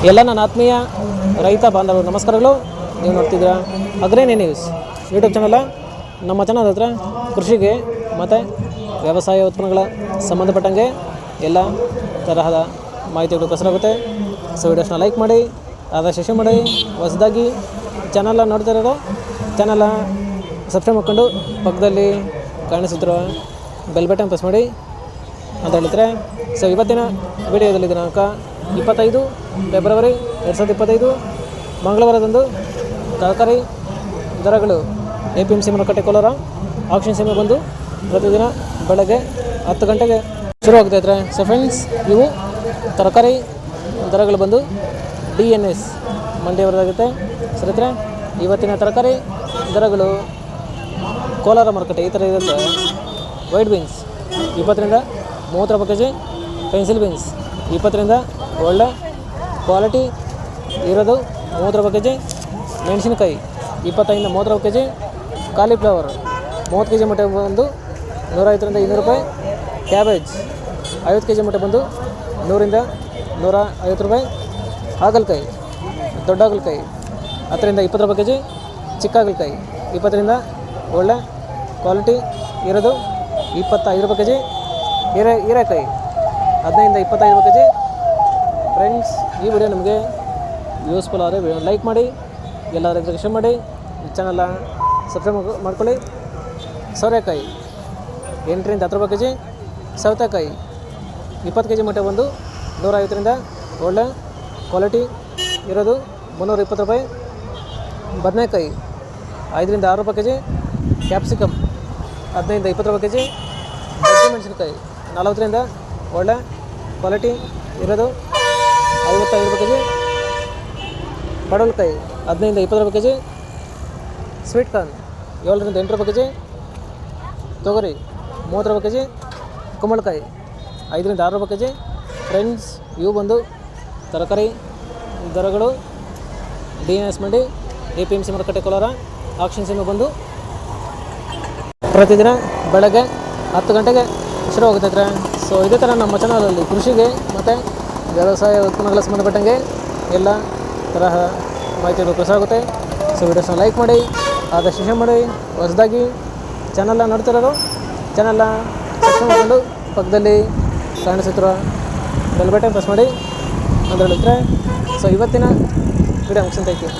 ಎಲ್ಲ ನನ್ನ ಆತ್ಮೀಯ ರೈತ ಬಾಂಧವರು ನಮಸ್ಕಾರಗಳು. ನೀವು ನೋಡ್ತಿದ್ದೀರಾ ಅಗ್ರೇನಿ ನ್ಯೂಸ್ ಯೂಟ್ಯೂಬ್ ಚಾನಲ. ನಮ್ಮ ಚಾನಲ್ ಹತ್ರ ಕೃಷಿಗೆ ಮತ್ತು ವ್ಯವಸಾಯ ಉತ್ಪನ್ನಗಳ ಸಂಬಂಧಪಟ್ಟಂಗೆ ಎಲ್ಲ ತರಹದ ಮಾಹಿತಿಗಳು ಪ್ರಸಾರವಾಗುತ್ತೆ. ಸೊ ವಿಡಿಯೋಸ್ನ ಲೈಕ್ ಮಾಡಿ, ಆದಷ್ಟು ಶೇರ್ ಮಾಡಿ. ಹೊಸದಾಗಿ ಚಾನಲ್ನ ನೋಡ್ತಾ ಇರೋದು ಚಾನಲ್ನ ಸಬ್ಸ್ಕ್ರೈಬ್ ಮಾಡ್ಕೊಂಡು ಪಕ್ಕದಲ್ಲಿ ಕಾಣಿಸುತ್ತಿರುವ ಬೆಲ್ ಬಟನ್ ಪ್ರೆಸ್ ಮಾಡಿ ಅಂತ ಹೇಳಿದ್ರೆ. ಸೊ ಇವತ್ತಿನ ವಿಡಿಯೋದಲ್ಲಿ ದಿನಾಂಕ 25 ಫೆಬ್ರವರಿ 2025 ಮಂಗಳವಾರದಂದು ತರಕಾರಿ ದರಗಳು APMC ಮಾರುಕಟ್ಟೆ ಕೋಲಾರ ಆಕ್ಷನ್ ಸಮಯ ಬಂದು ಪ್ರತಿದಿನ ಬೆಳಗ್ಗೆ 10 ಗಂಟೆಗೆ ಶುರುವಾಗ್ತಾ ಇದ್ದಾರೆ. ಸೊ ಫ್ರೆಂಡ್ಸ್, ಇವು ತರಕಾರಿ ದರಗಳು ಬಂದು DNS ಮಂಡಿಯವರದಾಗುತ್ತೆ. ಸರಿದ್ರೆ ಇವತ್ತಿನ ತರಕಾರಿ ದರಗಳು ಕೋಲಾರ ಮಾರುಕಟ್ಟೆ ಈ ಥರ ಇರುತ್ತೆ. ವೈಟ್ ಬೀನ್ಸ್ 20ರಿಂದ 30 ರೂಪಾಯಿ ಕೆಜಿ, ಪೆನ್ಸಿಲ್ ಬೀನ್ಸ್ 20ರಿಂದ ಒಳ್ಳೆ ಕ್ವಾಲಿಟಿ ಇರೋದು 30 ರೂಪಾಯಿ ಕೆಜಿ, ಮೆಣಸಿನಕಾಯಿ 25ರಿಂದ 30 ರೂಪಾಯಿ ಕೆಜಿ, ಕಾಲಿಫ್ಲವರ್ 30 ಕೆಜಿ ಮೂಟೆ ಬಂದು 150ರಿಂದ 200 ರೂಪಾಯಿ, ಕ್ಯಾಬೇಜ್ 50 ಕೆಜಿ ಮೂಟೆ ಬಂದು 100ರಿಂದ 150 ರೂಪಾಯಿ, ಹಾಗಲಕಾಯಿ ದೊಡ್ಡ ಹಾಗಲಕಾಯಿ 10ರಿಂದ 20 ರೂಪಾಯಿ ಕೆಜಿ, ಚಿಕ್ಕ ಹಾಗಲಕಾಯಿ 20ರಿಂದ ಒಳ್ಳೆ ಕ್ವಾಲಿಟಿ ಇರೋದು 25 ರೂಪಾಯಿ ಕೆಜಿ, ಹೀರೆಕಾಯಿ 15ರಿಂದ 25 ರೂಪಾಯಿ ಕೆಜಿ. ಫ್ರೆಂಡ್ಸ್, ಈ ವಿಡಿಯೋ ನಿಮಗೆ ಯೂಸ್ಫುಲ್ ಆದರೆ ವಿಡಿಯೋ ಲೈಕ್ ಮಾಡಿ, ಎಲ್ಲ ರೈತರಿಗೆ ಶೇರ್ ಮಾಡಿ, ಚಾನಲ್ನ ಸಬ್ಸ್ಕ್ರೈಬ್ ಮಾಡ್ಕೊಳ್ಳಿ. ಸೌರೆಕಾಯಿ 8ರಿಂದ 10 ರೂಪಾಯಿ ಕೆಜಿ, ಸೌತೆಕಾಯಿ 20 ಕೆಜಿ ಮೂಟೆ ಬಂದು 150ರಿಂದ ಒಳ್ಳೆ ಕ್ವಾಲಿಟಿ ಇರೋದು 320 ರೂಪಾಯಿ, ಬದನೆಕಾಯಿ 5ರಿಂದ 6 ರೂಪಾಯಿ ಕೆಜಿ, ಕ್ಯಾಪ್ಸಿಕಮ್ 15ರಿಂದ 20 ರೂಪಾಯಿ ಕೆಜಿ, ದೊಡ್ಡ ಮೆಣಸಿನಕಾಯಿ 40ರಿಂದ ಒಳ್ಳೆ ಕ್ವಾಲಿಟಿ ಇರೋದು 55 ರೂಪಾಯಿ ಕೆಜಿ, ಪಡವಲಕಾಯಿ 15ರಿಂದ 20 ರೂಪಾಯಿ ಕೆಜಿ, ಸ್ವೀಟ್ ಕಾರ್ನ್ 7ರಿಂದ 8 ರೂಪಾಯಿ ಕೆಜಿ, ತೊಗರಿ 30 ರೂಪಾಯಿ ಕೆಜಿ, ಕುಂಬಳಕಾಯಿ 5ರಿಂದ 6 ರೂಪಾಯಿ ಕೆಜಿ. ಫ್ರೆಂಡ್ಸ್, ಇವು ಬಂದು ತರಕಾರಿ ದರಗಳು DNS ಮಂಡಿ APMC ಮಾರುಕಟ್ಟೆ ಕೋಲಾರ ಆಕ್ಷನ್ ಸಮಯ ಬಂದು ಪ್ರತಿದಿನ ಬೆಳಗ್ಗೆ 10 ಗಂಟೆಗೆ ಶುರುವಾಗುತ್ತೈತೆ. ಸೊ ಇದೇ ಥರ ನಮ್ಮ ಚಾನಲಲ್ಲಿ ಕೃಷಿಗೆ ಮತ್ತು ವ್ಯವಸಾಯ ಉತ್ಪನ್ನಗಳ ಸಂಬಂಧಪಟ್ಟಂಗೆ ಎಲ್ಲ ತರಹ ಮಾಹಿತಿಗಳು ಪ್ರಸಾರ ಆಗುತ್ತೆ. ಸೊ ವಿಡಿಯೋಸ್ನ ಲೈಕ್ ಮಾಡಿ, ಆದಷ್ಟು ಶೇರ್ ಮಾಡಿ. ಹೊಸದಾಗಿ ಚಾನಲ್ನ ನೋಡ್ತಿರೋರು ಚಾನಲ್ನ ಸಬ್ಸ್ಕ್ರೈಬ್ ಮಾಡಿಕೊಂಡು ಪಕ್ಕದಲ್ಲಿ ಕಾಣಿಸುತ್ತಿರುವ ಬೆಲ್ ಬಟನ್ ಪ್ರೆಸ್ ಮಾಡಿ ಅಂತ ಹೇಳಿದ್ರೆ. ಸೊ ಇವತ್ತಿನ ವಿಡಿಯೋ ಮುಗಿಸ್ತಾ ಇದ್ದೀವಿ.